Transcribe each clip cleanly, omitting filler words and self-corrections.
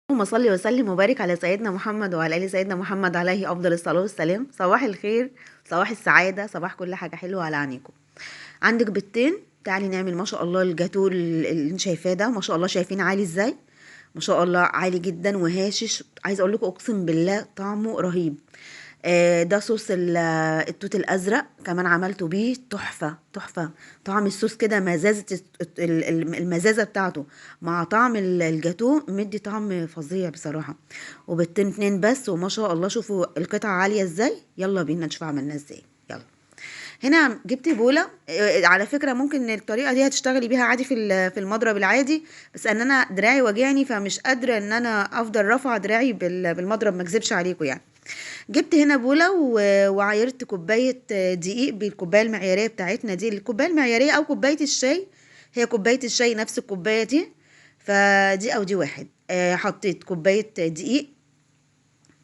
اللهم صل وسلم وبارك على سيدنا محمد وعلى ال سيدنا محمد عليه افضل الصلاه والسلام. صباح الخير، صباح السعاده، صباح كل حاجه حلوه على عينيكم. عندك بيضتين، تعالي نعمل ما شاء الله الجاتو اللي انت شايفاه ده. ما شاء الله شايفين عالي ازاي؟ ما شاء الله عالي جدا وهاشش. عايزه اقول لكم اقسم بالله طعمه رهيب. ده صوص التوت الازرق كمان عملته بيه تحفه تحفه. طعم الصوص كده مزازه المزازه بتاعته مع طعم الجاتو مدي طعم فظيع بصراحه. وبالتين اتنين بس وما شاء الله. شوفوا القطعه عاليه ازاي. يلا بينا نشوف عملناه ازاي. يلا. هنا جبت بوله. على فكره ممكن الطريقه دي هتشتغلي بيها عادي في المضرب العادي، بس ان انا دراعي واجعني فمش قادره ان انا افضل رافعه دراعي بالمضرب، ما اكذبش عليكم يعني. جبت هنا بوله وعايرت كوبايه دقيق بالكوبايه المعياريه بتاعتنا دي، الكوبايه المعياريه او كوبايه الشاي. هي كوبايه الشاي نفس الكوبايه دي، فدي او دي واحد. حطيت كوبايه دقيق.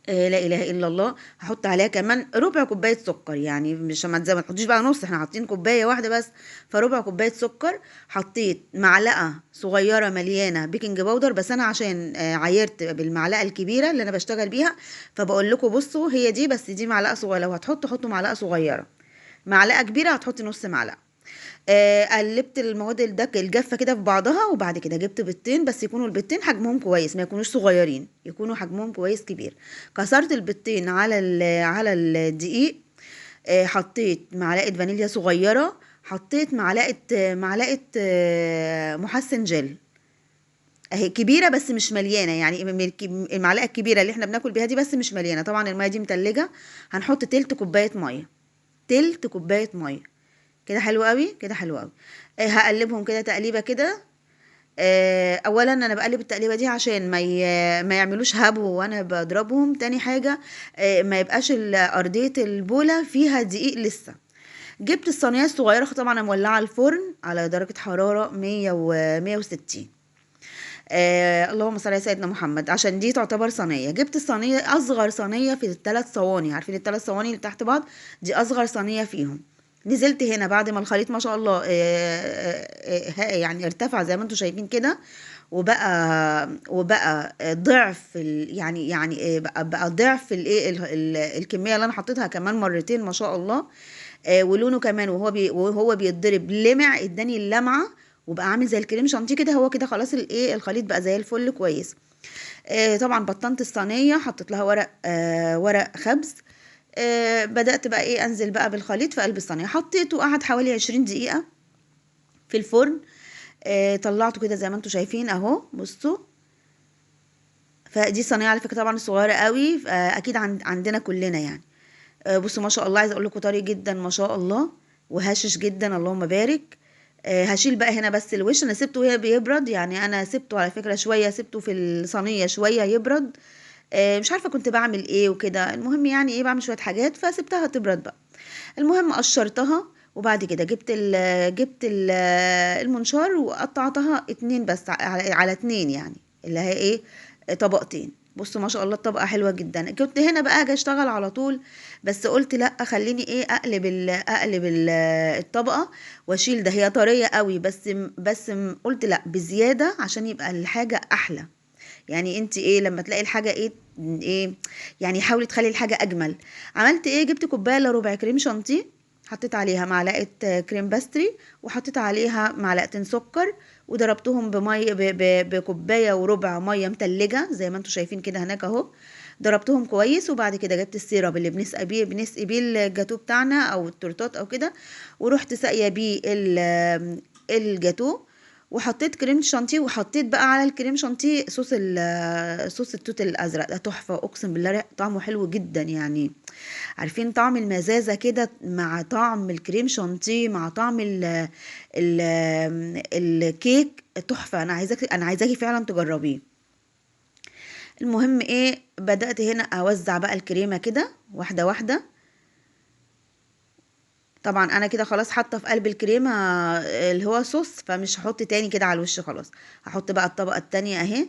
لا اله الا الله. هحط عليها كمان ربع كوبايه سكر، يعني مش ما تحطيش بقى نص، احنا حاطين كوبايه واحده بس، فربع كوبايه سكر. حطيت معلقه صغيره مليانه بيكنج باودر، بس انا عشان عايرت بالمعلقه الكبيره اللي انا بشتغل بيها، فبقول لكم بصوا هي دي، بس دي معلقه صغيره. لو هتحطوا حطوا معلقه صغيره، معلقه كبيره هتحطي نص معلقه. قلبت المواد الجافه كده في بعضها، وبعد كده جبت بيضتين، بس يكونوا البيضتين حجمهم كويس، ما يكونوش صغيرين، يكونوا حجمهم كويس كبير. كسرت البيضتين على الدقيق. حطيت معلقه فانيليا صغيره. حطيت معلقه محسن جل، اهي كبيره بس مش مليانه، يعني المعلقه الكبيره اللي احنا بناكل بيها دي بس مش مليانه. طبعا الميه دي متلجه. هنحط تلت كوبايه ميه، تلت كوبايه ميه. كده حلو قوي، كده حلو قوي. هقلبهم كده تقليبه كده. اولا انا بقلب التقليبه دي عشان ما يعملوش هبو وانا بضربهم. تاني حاجه ما يبقاش ارضيه البوله فيها دقيق لسه. جبت الصينيه الصغيره، طبعا انا مولعه الفرن على درجه حراره 100 و 160. اللهم صل على سيدنا محمد. عشان دي تعتبر صينيه، جبت الصينيه اصغر صينيه في الثلاث صواني. عارفين الثلاث صواني اللي تحت بعض؟ دي اصغر صينيه فيهم. نزلت هنا بعد ما الخليط ما شاء الله يعني ارتفع زي ما انتم شايفين كده، وبقى ضعف يعني بقى ضعف الكميه اللي انا حطيتها كمان مرتين ما شاء الله. ولونه كمان وهو بيتضرب لمع، اداني اللمعه، وبقى عامل زي الكريم شانتيه كده. هو كده خلاص الخليط بقى زي الفل كويس. طبعا بطنت الصينيه، حطيت لها ورق خبز. بدأت بقى انزل بقى بالخليط في قلب الصينيه. حطيته قعد حوالي 20 دقيقه في الفرن. طلعته كده زي ما انتم شايفين اهو، بصوا. فدي صينيه على فكره طبعا صغيره قوي، اكيد عندنا كلنا يعني. بصوا ما شاء الله. عايزه اقول لكم طري جدا ما شاء الله، وهشش جدا اللهم بارك. هشيل بقى هنا بس الوش. انا سبته وهي بيبرد، يعني انا سبته على فكره شويه، سبته في الصينيه شويه يبرد. مش عارفه كنت بعمل ايه وكده. المهم يعني ايه، بعمل شويه حاجات فسبتها تبرد بقى. المهم قشرتها، وبعد كده جبت المنشار وقطعتها اتنين بس، على اتنين يعني، اللي هي ايه، طبقتين. بصوا ما شاء الله الطبقه حلوه جدا. كنت هنا بقى اجي اشتغل على طول، بس قلت لا، خليني ايه اقلب الطبقه واشيل ده. هي طريه قوي، بس قلت لا بزياده عشان يبقى الحاجه احلى. يعني انت ايه لما تلاقي الحاجه ايه يعني حاولي تخلي الحاجه اجمل. عملت ايه، جبت كوبايه الا ربع كريم شانتيه، حطيت عليها معلقه كريم باستري، وحطيت عليها معلقتين سكر، وضربتهم بكوبايه وربع ميه متلجه زي ما انتم شايفين كده هناك اهو. ضربتهم كويس، وبعد كده جبت السيرب اللي بنسقي بيه الجاتو بتاعنا او التورتات او كده، ورحت ساقيه بيه الجاتو. وحطيت كريم شانتيه، وحطيت بقى على الكريم شانتيه صوص التوت الازرق ده. تحفه اقسم بالله، طعمه حلو جدا يعني. عارفين طعم المزازه كده مع طعم الكريم شانتيه مع طعم ال الكيك تحفه. انا عايزاكي فعلا تجربيه. المهم ايه، بدأت هنا اوزع بقى الكريمه كده واحده واحده. طبعا انا كده خلاص حاطه في قلب الكريمه اللي هو صوص، فمش هحط تاني كده على الوش خلاص. هحط بقى الطبقه التانية اهي.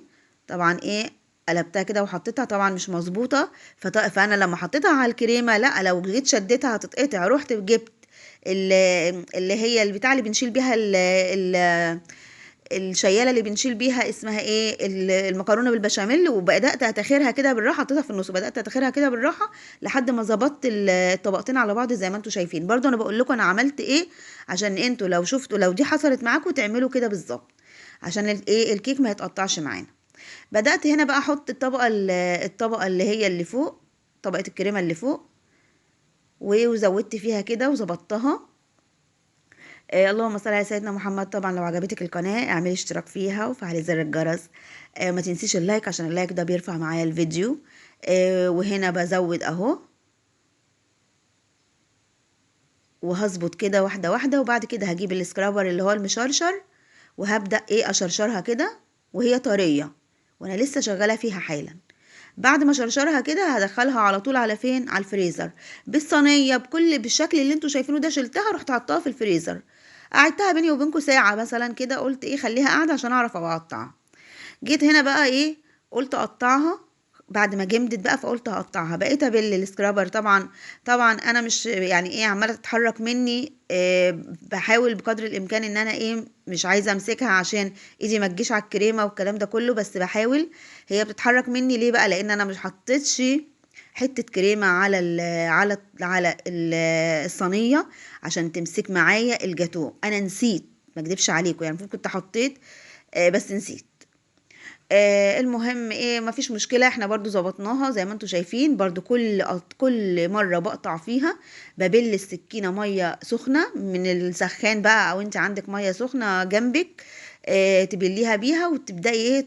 طبعا ايه، قلبتها كده وحطيتها طبعا مش مظبوطه. فانا لما حطيتها على الكريمه، لا لو جيت شدتها هتتقطع. رحت جبت اللي هي البتاع اللي بنشيل بيها الشياله اللي بنشيل بيها اسمها ايه، المكرونه بالبشاميل، وبدات اتاخرها كده بالراحه، حطيتها في النص وبدات اتاخرها كده بالراحه لحد ما ظبطت الطبقتين على بعض زي ما انتم شايفين. برضو انا بقول لكم انا عملت ايه عشان انتوا لو شفتوا، لو دي حصلت معاكم تعملوا كده بالظبط عشان ايه الكيك ما يتقطعش معانا. بدات هنا بقى احط الطبقه اللي هي اللي فوق، طبقه الكريمه اللي فوق، وزودت فيها كده وظبطتها. اللهم صل على سيدنا محمد. طبعا لو عجبتك القناة اعملي اشتراك فيها وفعلي زر الجرس. ما تنسيش اللايك عشان اللايك ده بيرفع معايا الفيديو. وهنا بزود اهو، وهظبط كده واحدة واحدة، وبعد كده هجيب السكرابر اللي هو المشرشر وهبدأ ايه اشرشرها كده وهي طرية، وانا لسه شغالة فيها حالا. بعد ما شرشرها كده هدخلها على طول على فين، على الفريزر بالصينيه بالشكل اللي انتوا شايفينه ده. شلتها رحت حطاها في الفريزر، قعدتها بيني وبينكم ساعه مثلا كده، قلت ايه خليها قاعده عشان اعرف اقطعها. جيت هنا بقى ايه، قلت اقطعها بعد ما جمدت بقى، فقلت هقطعها. بقيت ابل السكرابر. طبعا انا مش يعني ايه عماله تتحرك مني، بحاول بقدر الامكان ان انا ايه مش عايزه امسكها عشان ايدي ما تجيش على الكريمه والكلام ده كله، بس بحاول. هي بتتحرك مني ليه بقى؟ لان انا مش حطيتش حته كريمه على الصينيه عشان تمسك معايا الجاتو. انا نسيت، ما اكدبش عليكم، يعني المفروض كنت حطيت، بس نسيت. المهم ايه، مفيش مشكلة، احنا برضو ظبطناها زي ما انتوا شايفين. برضو كل مرة بقطع فيها ببل السكينة مية سخنة من السخان بقى، او انت عندك مية سخنة جنبك تبليها بيها، وتبدأي ايه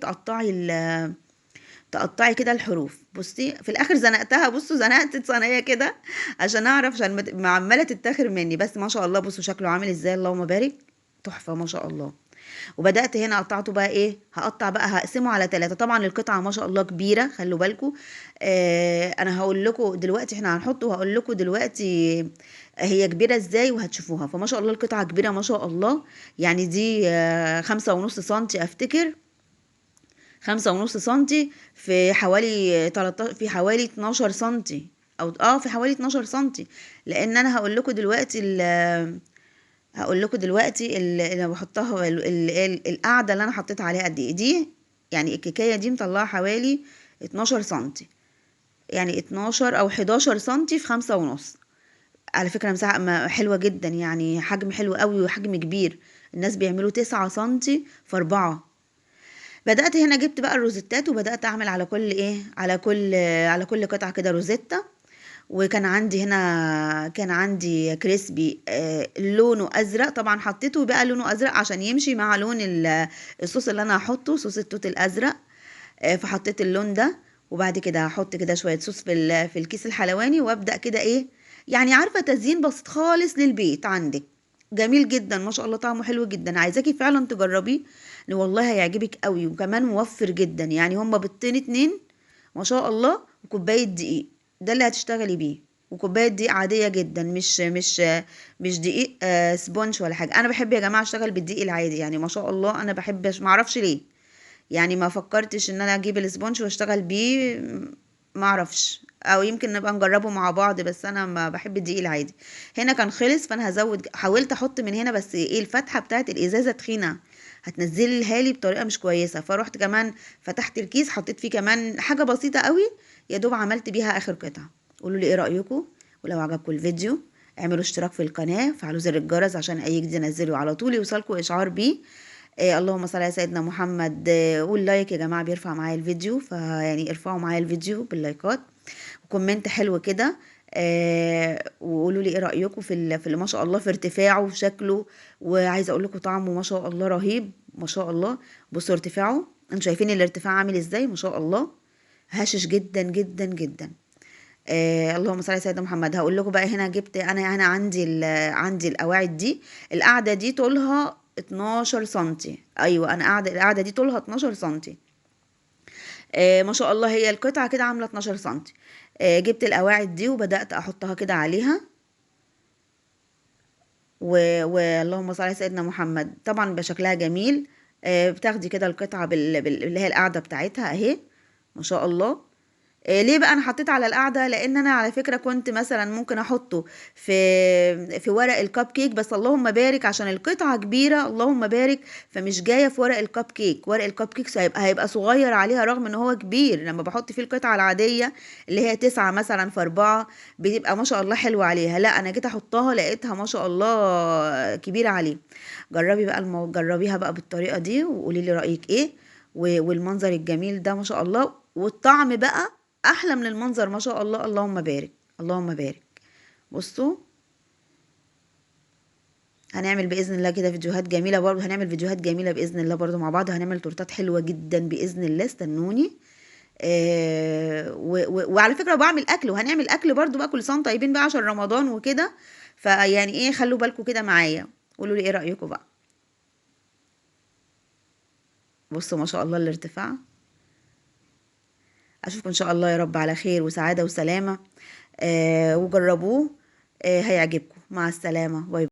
تقطعي كده الحروف. بصي في الاخر زنقتها، بصوا زنقت الصينية كده عشان اعرف، عشان ما عمالة تتاخر مني. بس ما شاء الله بصوا شكله عامل ازاي، اللهم بارك، تحفة ما شاء الله. وبدأت هنا قطعته بقى ايه، هقطع بقى هقسمه على 3. طبعا القطعة ما شاء الله كبيرة، خلوا بالكم. انا هقول لكم دلوقتي احنا هنحطه، وهقول لكم دلوقتي هي كبيرة ازاي وهتشوفوها. فما شاء الله القطعة كبيرة ما شاء الله. يعني دي 5.5 سنتي افتكر، 5.5 سنتي في حوالي 13، في حوالي 12 سنتي، او في حوالي 12 سنتي. لان انا هقول لكم دلوقتي اللي بحطها القاعده اللي انا حطيت عليها قد ايه دي. يعني الكيكايه دي مطلعه حوالي 12 سنتي، يعني 12 او 11 سنتي في 5.5. على فكره مساحه حلوه جدا، يعني حجم حلو قوي وحجم كبير. الناس بيعملوا 9 سنتي في 4. بدأت هنا جبت بقى الروزيتات، وبدأت أعمل على كل إيه، على كل قطعة كده روزيتا. وكان عندي هنا، كان عندي كريسبي لونه ازرق. طبعا حطيته بقى لونه ازرق عشان يمشي مع لون الصوص اللي انا هحطه، صوص التوت الازرق. فحطيت اللون ده. وبعد كده هحط كده شويه صوص في الكيس الحلواني، وابدا كده ايه، يعني عارفه تزيين بسيط خالص للبيت عندك. جميل جدا ما شاء الله، طعمه حلو جدا، عايزاكي فعلا تجربيه، والله هيعجبك قوي. وكمان موفر جدا، يعني هما بيضتين 2 ما شاء الله، وكوبايه دقيق، ده اللي هتشتغلي بيه. وكوبايه دقيق عاديه جدا، مش دقيق سبونج ولا حاجه. انا بحب يا جماعه اشتغل بالدقيق العادي، يعني ما شاء الله انا بحب، ما اعرفش ليه، يعني ما فكرتش ان انا اجيب السبونج واشتغل بيه، ما اعرفش، او يمكن نبقى نجربه مع بعض، بس انا ما بحب الدقيق العادي. هنا كان خلص، فانا هزود، حاولت احط من هنا، بس ايه الفتحه بتاعت الازازه تخينه، هتنزلها لي بطريقه مش كويسه. فروحت كمان فتحت الكيس، حطيت فيه كمان حاجه بسيطه قوي، يا دوب عملت بيها اخر قطعه. قولوا لي ايه رايكم، ولو عجبكم الفيديو اعملوا اشتراك في القناه، فعلوا زر الجرس عشان اي جديد انزله على طول يوصلكم اشعار بيه. اللهم صل على سيدنا محمد. واللايك يا جماعة بيرفع معايا الفيديو، فيعني ارفعوا معايا الفيديو باللايكات، وكومنت حلو كده. وقولوا لي ايه رأيكم في اللي ما شاء الله في ارتفاعه وفي شكله. وعايزة اقول لكم طعمه ما شاء الله رهيب ما شاء الله. بصوا ارتفاعه، انتوا شايفين الارتفاع عامل ازاي ما شاء الله، هشش جدا جدا جدا. اللهم صل على سيدنا محمد. هقول لكم بقى هنا جبت انا عندي القواعد دي. القاعده دي طولها 12 سنتي، ايوه انا القاعده دي طولها 12 سنتي. ما شاء الله هي القطعه كده عامله 12 سنتي. جبت القواعد دي وبدات احطها كده عليها، واللهم صل على سيدنا محمد. طبعا بشكلها جميل. بتاخدي كده القطعه اللي هي القاعده بتاعتها اهي ما شاء الله. ليه بقى انا حطيت على القاعده؟ لان انا على فكره كنت مثلا ممكن احطه في ورق الكب كيك، بس اللهم بارك عشان القطعه كبيره، اللهم بارك، فمش جايه في ورق الكب كيك. ورق الكب كيك هيبقى صغير عليها رغم ان هو كبير. لما بحط فيه القطعه العاديه اللي هي 9 مثلا في 4 بتبقى ما شاء الله حلوه عليها. لا انا جيت احطها لقيتها ما شاء الله كبيره عليه. جربي بقى جربيها بقى بالطريقه دي وقولي لي رايك ايه. والمنظر الجميل ده ما شاء الله، والطعم بقى احلى من المنظر ما شاء الله. اللهم بارك، اللهم بارك. بصوا، هنعمل باذن الله كده فيديوهات جميله برضو، هنعمل فيديوهات جميله باذن الله برضو مع بعض، هنعمل تورتات حلوه جدا باذن الله، استنوني. وعلى فكره بعمل اكل، وهنعمل اكل برضو بقى كل سنه وانتم طيبين بقى عشان رمضان وكده. فيعني ايه، خلوا بالكم كده معايا، قولوا لي ايه رايكم بقى. بصوا ما شاء الله الارتفاع. اشوفكم ان شاء الله يا رب على خير وسعاده وسلامه. وجربوه، هيعجبكم. مع السلامه، باي.